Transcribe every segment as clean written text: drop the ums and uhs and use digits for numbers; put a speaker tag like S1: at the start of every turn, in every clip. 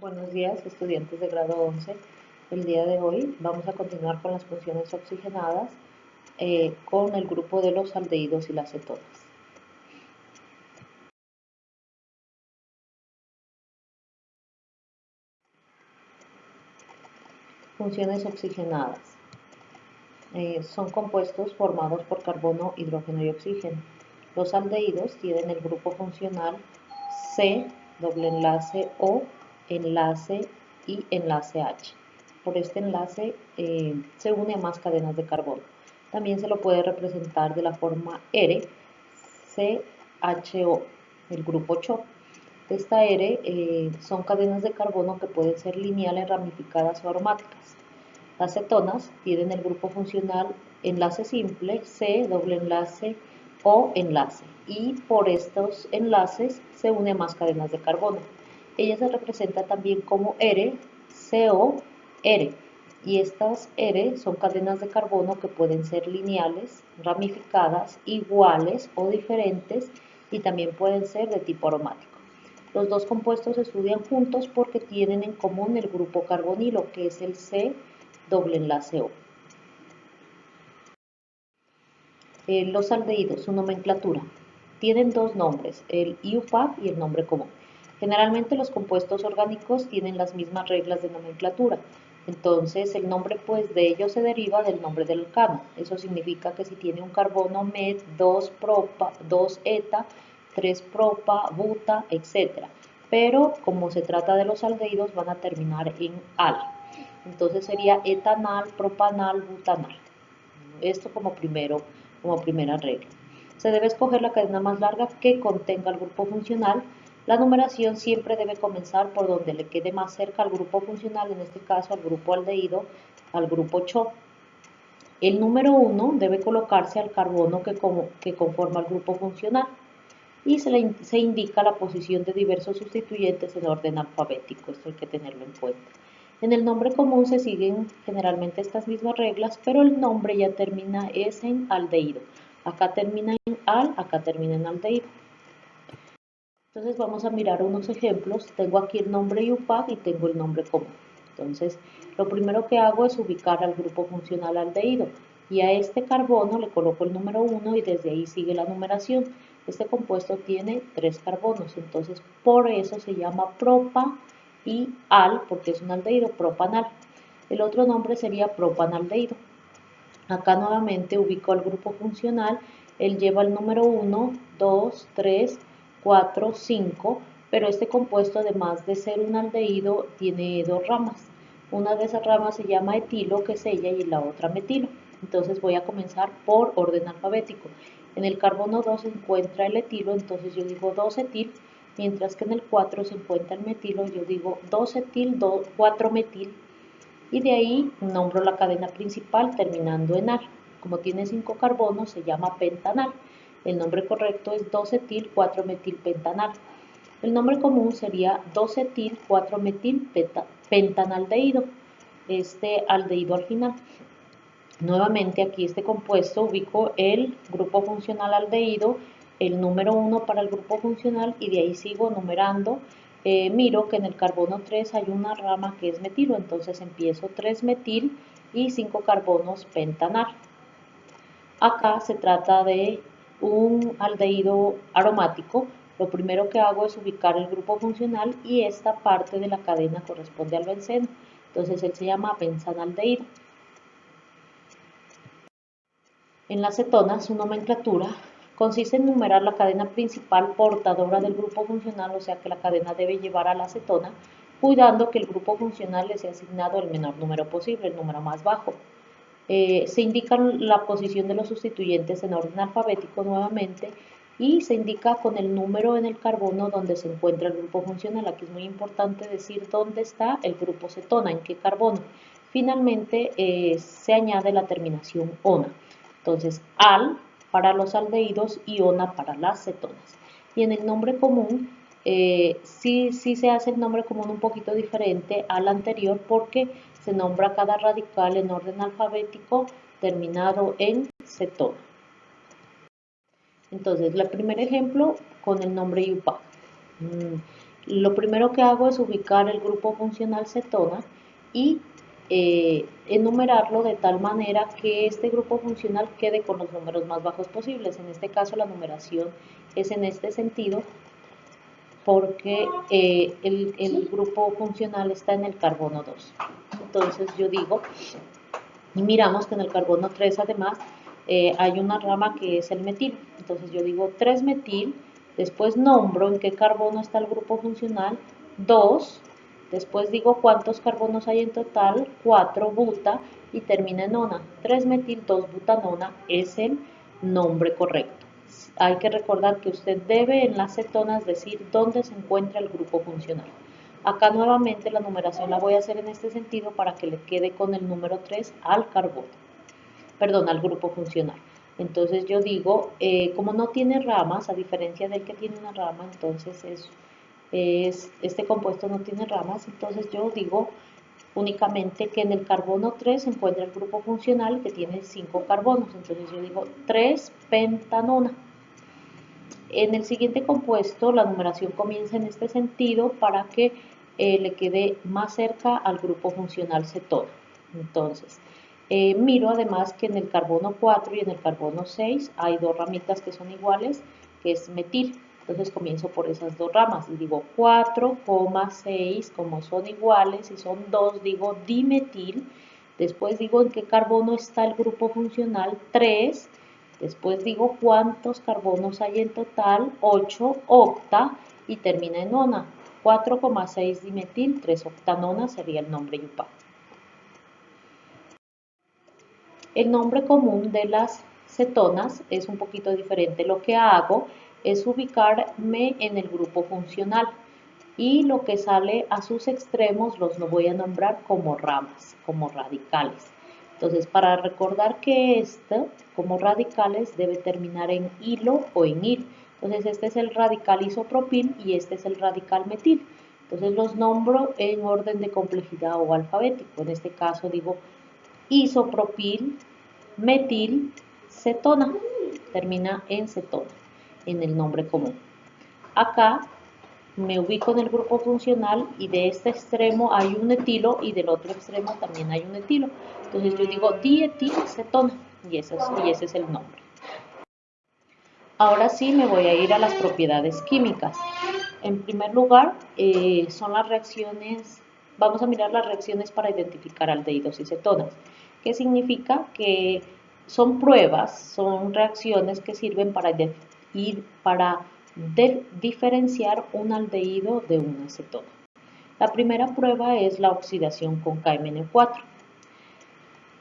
S1: Buenos días, estudiantes de grado 11. El día de hoy vamos a continuar con las funciones oxigenadas con el grupo de los aldehídos y las cetonas. Funciones oxigenadas. Son compuestos formados por carbono, hidrógeno y oxígeno. Los aldehídos tienen el grupo funcional C, doble enlace O, enlace y enlace H. Por este enlace se une a más cadenas de carbono. También se lo puede representar de la forma R, CHO, el grupo CHO. Esta R son cadenas de carbono que pueden ser lineales, ramificadas o aromáticas. Las cetonas tienen el grupo funcional enlace simple, C, doble enlace O enlace, y por estos enlaces se unen más cadenas de carbono. Ella se representa también como R, CO, R, y estas R son cadenas de carbono que pueden ser lineales, ramificadas, iguales o diferentes, y también pueden ser de tipo aromático. Los dos compuestos se estudian juntos porque tienen en común el grupo carbonilo, que es el C, doble enlace O. Los aldehídos, su nomenclatura. Tienen dos nombres, el IUPAC y el nombre común. Generalmente los compuestos orgánicos tienen las mismas reglas de nomenclatura. Entonces el nombre pues de ellos se deriva del nombre del alcano. Eso significa que si tiene un carbono met, 2 propa, 2 eta, 3 propa, buta, etc. Pero como se trata de los aldehídos van a terminar en al. Entonces sería etanal, propanal, butanal. Esto como primera regla. Se debe escoger la cadena más larga que contenga el grupo funcional. La numeración siempre debe comenzar por donde le quede más cerca al grupo funcional, en este caso al grupo aldehído, al grupo CHO. El número 1 debe colocarse al carbono que conforma el grupo funcional y se indica la posición de diversos sustituyentes en orden alfabético. Esto hay que tenerlo en cuenta. En el nombre común se siguen generalmente estas mismas reglas, pero el nombre ya termina en aldehído. Acá termina en al, acá termina en aldehído. Entonces vamos a mirar unos ejemplos. Tengo aquí el nombre IUPAC y tengo el nombre común. Entonces lo primero que hago es ubicar al grupo funcional aldehído y a este carbono le coloco el número 1 y desde ahí sigue la numeración. Este compuesto tiene 3 carbonos, entonces por eso se llama propa y al, porque es un aldehído, propanal. El otro nombre sería propanaldehído. Acá nuevamente ubico al grupo funcional, él lleva el número 1, 2, 3, 4, 5, pero este compuesto además de ser un aldehído tiene dos ramas. Una de esas ramas se llama etilo, que es ella, y la otra metilo. Entonces voy a comenzar por orden alfabético. En el carbono 2 se encuentra el etilo, entonces yo digo 2-etil, mientras que en el 4 se encuentra el metilo, yo digo 2-etil, 4-metil, y de ahí nombro la cadena principal terminando en al. Como tiene 5 carbonos se llama pentanal. El nombre correcto es 2-etil 4-metilpentanal. El nombre común sería 2-etil 4-metilpentanaldehído, este aldehído al final. Nuevamente aquí este compuesto ubico el grupo funcional aldehído, el número 1 para el grupo funcional y de ahí sigo numerando. Miro que en el carbono 3 hay una rama que es metilo, entonces empiezo 3-metil y 5 carbonos pentanal. Acá se trata de un aldehído aromático. Lo primero que hago es ubicar el grupo funcional y esta parte de la cadena corresponde al benceno. Entonces él se llama benzanaldehído. En la cetona, su nomenclatura consiste en numerar la cadena principal portadora del grupo funcional, o sea que la cadena debe llevar a la cetona, cuidando que el grupo funcional le sea asignado el menor número posible, el número más bajo. Se indica la posición de los sustituyentes en orden alfabético nuevamente y se indica con el número en el carbono donde se encuentra el grupo funcional. Aquí es muy importante decir dónde está el grupo cetona, en qué carbono. Finalmente se añade la terminación ona. Entonces, al para los aldehídos y ona para las cetonas. Y en el nombre común, sí se hace el nombre común un poquito diferente al anterior porque se nombra cada radical en orden alfabético terminado en cetona. Entonces, el primer ejemplo con el nombre IUPAC. Lo primero que hago es ubicar el grupo funcional cetona y enumerarlo de tal manera que este grupo funcional quede con los números más bajos posibles. En este caso la numeración es en este sentido porque el grupo funcional está en el carbono 2. Entonces yo digo, y miramos que en el carbono 3 además hay una rama que es el metil. Entonces yo digo 3-metil, después nombro en qué carbono está el grupo funcional, 2, después digo cuántos carbonos hay en total, 4, buta, y termina en ona. 3-metil 2-butanona es el nombre correcto. Hay que recordar que usted debe en las cetonas decir dónde se encuentra el grupo funcional. Acá nuevamente la numeración la voy a hacer en este sentido para que le quede con el número 3 al carbono, perdón, al grupo funcional. Entonces yo digo, como no tiene ramas, a diferencia del que tiene una rama, entonces este compuesto no tiene ramas, entonces yo digo únicamente que en el carbono 3 se encuentra el grupo funcional que tiene 5 carbonos, entonces yo digo 3-pentanona. En el siguiente compuesto la numeración comienza en este sentido para que le quede más cerca al grupo funcional cetona. Entonces, miro además que en el carbono 4 y en el carbono 6 hay dos ramitas que son iguales, que es metil. Entonces comienzo por esas dos ramas y digo 4,6, como son iguales y son dos, digo dimetil. Después digo en qué carbono está el grupo funcional 3. Después digo cuántos carbonos hay en total, 8, octa, y termina en nona. 4,6 dimetil, 3 octanona sería el nombre IUPAC. El nombre común de las cetonas es un poquito diferente. Lo que hago es ubicarme en el grupo funcional y lo que sale a sus extremos los voy a nombrar como ramas, como radicales. Entonces, para recordar que esto, como radicales, debe terminar en hilo o en il. Entonces, este es el radical isopropil y este es el radical metil. Entonces, los nombro en orden de complejidad o alfabético. En este caso, digo isopropil, metil, cetona. Termina en cetona, en el nombre común. Acá me ubico en el grupo funcional y de este extremo hay un etilo y del otro extremo también hay un etilo. Entonces yo digo dietilcetona y ese es el nombre. Ahora sí me voy a ir a las propiedades químicas. En primer lugar, son las reacciones, vamos a mirar las reacciones para identificar aldehídos y cetonas. ¿Qué significa? Que son pruebas, son reacciones que sirven para diferenciar un aldehído de una cetona. La primera prueba es la oxidación con KMnO4.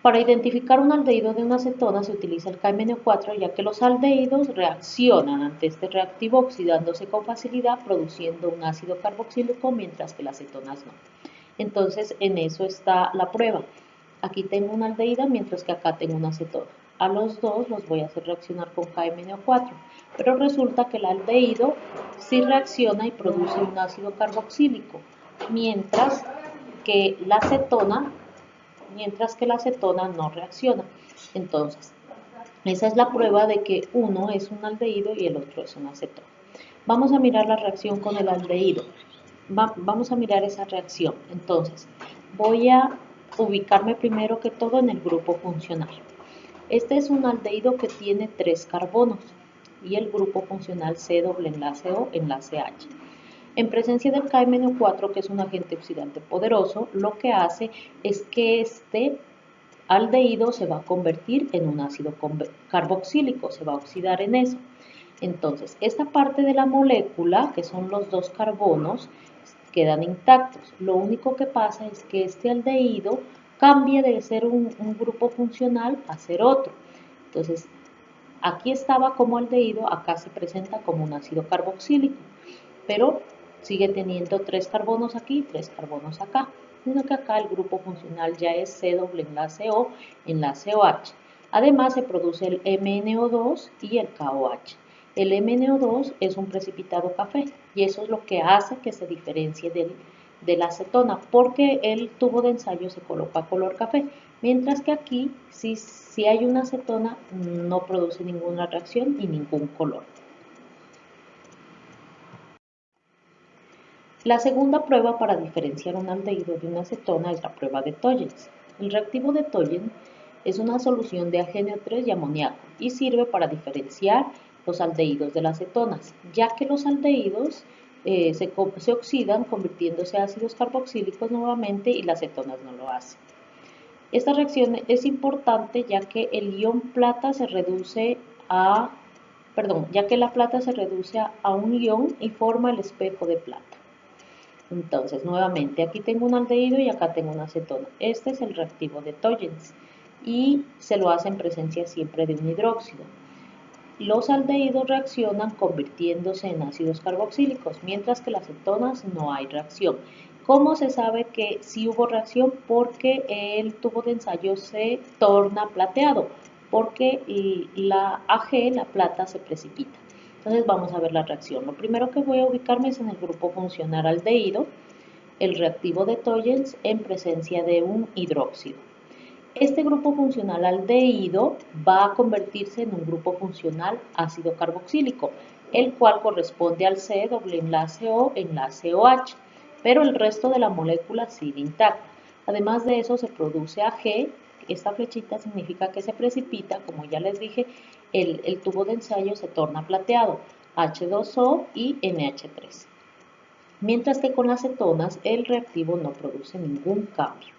S1: Para identificar un aldehído de una cetona se utiliza el KMnO4 ya que los aldehídos reaccionan ante este reactivo oxidándose con facilidad produciendo un ácido carboxílico mientras que las cetonas no. Entonces en eso está la prueba. Aquí tengo una aldehída mientras que acá tengo una cetona. A los dos los voy a hacer reaccionar con KMnO4, pero resulta que el aldehído sí reacciona y produce un ácido carboxílico, mientras que la cetona no reacciona. Entonces, esa es la prueba de que uno es un aldehído y el otro es una cetona. Vamos a mirar la reacción con el aldehído. Vamos a mirar esa reacción. Entonces, voy a ubicarme primero que todo en el grupo funcional. Este es un aldehído que tiene 3 carbonos y el grupo funcional C doble enlace O enlace H. En presencia del KMnO4, que es un agente oxidante poderoso, lo que hace es que este aldehído se va a convertir en un ácido carboxílico, se va a oxidar en eso. Entonces, esta parte de la molécula, que son los 2 carbonos, quedan intactos. Lo único que pasa es que este aldehído cambia de ser un grupo funcional a ser otro. Entonces, aquí estaba como aldehído, acá se presenta como un ácido carboxílico, pero sigue teniendo 3 carbonos aquí y 3 carbonos acá, sino que acá el grupo funcional ya es C doble enlace O, enlace OH. Además se produce el MnO2 y el KOH. El MnO2 es un precipitado café y eso es lo que hace que se diferencie de la acetona, porque el tubo de ensayo se coloca color café, mientras que aquí si hay una acetona no produce ninguna reacción y ningún color. La segunda prueba para diferenciar un aldehído de una acetona es la prueba de Tollens. El reactivo de Tollens es una solución de AgNO3 y amoníaco y sirve para diferenciar los aldehídos de las cetonas, ya que los aldehídos se oxidan convirtiéndose a ácidos carboxílicos nuevamente y las cetonas no lo hacen. Esta reacción es importante ya que el ion plata se reduce ya que la plata se reduce a un ion y forma el espejo de plata. Entonces, nuevamente, aquí tengo un aldehído y acá tengo una acetona. Este es el reactivo de Tollens y se lo hace en presencia siempre de un hidróxido. Los aldehídos reaccionan convirtiéndose en ácidos carboxílicos, mientras que las cetonas no hay reacción. ¿Cómo se sabe que sí hubo reacción? Porque el tubo de ensayo se torna plateado, porque la Ag, la plata, se precipita. Entonces vamos a ver la reacción. Lo primero que voy a ubicarme es en el grupo funcional aldehído, el reactivo de Tollens en presencia de un hidróxido. Este grupo funcional aldehído va a convertirse en un grupo funcional ácido carboxílico, el cual corresponde al C doble enlace O enlace OH, pero el resto de la molécula sigue intacta. Además de eso se produce Ag, esta flechita significa que se precipita, como ya les dije, el tubo de ensayo se torna plateado, H2O y NH3. Mientras que con las cetonas el reactivo no produce ningún cambio.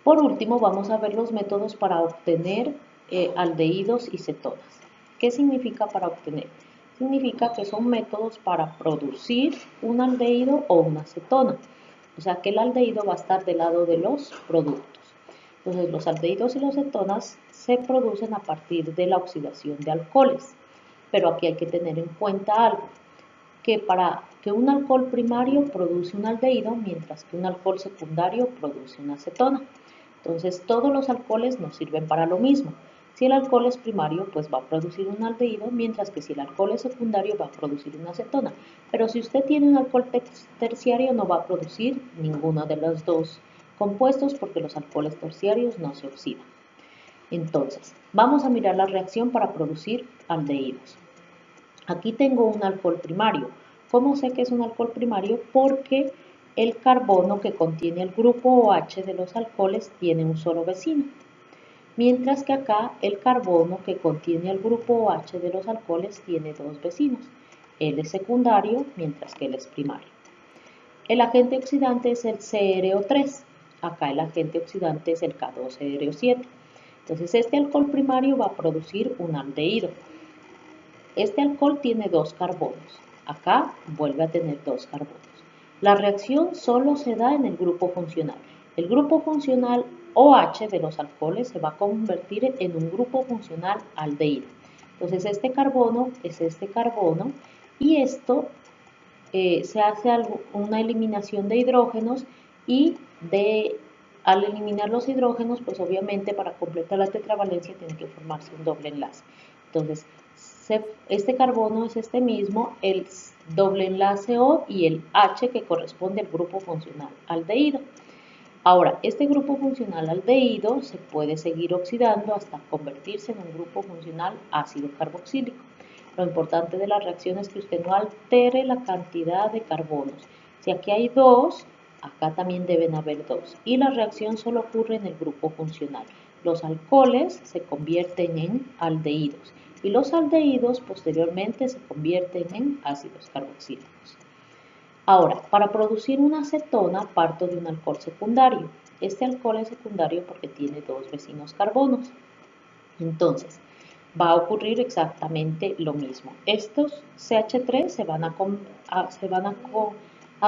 S1: Por último, vamos a ver los métodos para obtener aldehídos y cetonas. ¿Qué significa para obtener? Significa que son métodos para producir un aldehído o una cetona. O sea que el aldehído va a estar del lado de los productos. Entonces, los aldehídos y las cetonas se producen a partir de la oxidación de alcoholes. Pero aquí hay que tener en cuenta algo, que para que un alcohol primario produce un aldehído, mientras que un alcohol secundario produce una acetona. Entonces, todos los alcoholes nos sirven para lo mismo. Si el alcohol es primario, pues va a producir un aldehído, mientras que si el alcohol es secundario, va a producir una acetona. Pero si usted tiene un alcohol terciario, no va a producir ninguno de los dos compuestos porque los alcoholes terciarios no se oxidan. Entonces, vamos a mirar la reacción para producir aldehídos. Aquí tengo un alcohol primario. ¿Cómo sé que es un alcohol primario? Porque el carbono que contiene el grupo OH de los alcoholes tiene un solo vecino. Mientras que acá el carbono que contiene el grupo OH de los alcoholes tiene dos vecinos. Él es secundario, mientras que él es primario. El agente oxidante es el CrO3. Acá el agente oxidante es el K2CrO7. Entonces este alcohol primario va a producir un aldehído. Este alcohol tiene dos carbonos. Acá vuelve a tener dos carbonos. La reacción solo se da en el grupo funcional. El grupo funcional OH de los alcoholes se va a convertir en un grupo funcional aldehído. Entonces este carbono es este carbono y esto se hace una eliminación de hidrógenos y al eliminar los hidrógenos, pues obviamente para completar la tetravalencia tiene que formarse un doble enlace. Entonces, este carbono es este mismo, el doble enlace O y el H que corresponde al grupo funcional aldehído. Ahora, este grupo funcional aldehído se puede seguir oxidando hasta convertirse en un grupo funcional ácido carboxílico. Lo importante de la reacción es que usted no altere la cantidad de carbonos. Si aquí hay dos, acá también deben haber dos. Y la reacción solo ocurre en el grupo funcional. Los alcoholes se convierten en aldehídos y los aldehídos posteriormente se convierten en ácidos carboxílicos. Ahora, para producir una acetona parto de un alcohol secundario. Este alcohol es secundario porque tiene dos vecinos carbonos. Entonces, va a ocurrir exactamente lo mismo. Estos CH3 se van a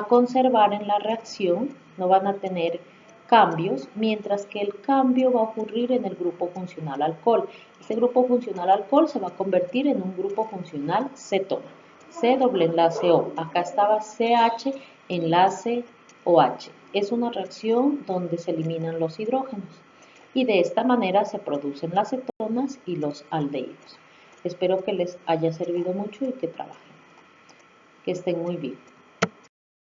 S1: conservar en la reacción, no van a tener cambios, mientras que el cambio va a ocurrir en el grupo funcional alcohol. Este grupo funcional alcohol se va a convertir en un grupo funcional cetona. C doble enlace O. Acá estaba CH enlace OH. Es una reacción donde se eliminan los hidrógenos. Y de esta manera se producen las cetonas y los aldehídos. Espero que les haya servido mucho y que trabajen. Que estén muy bien.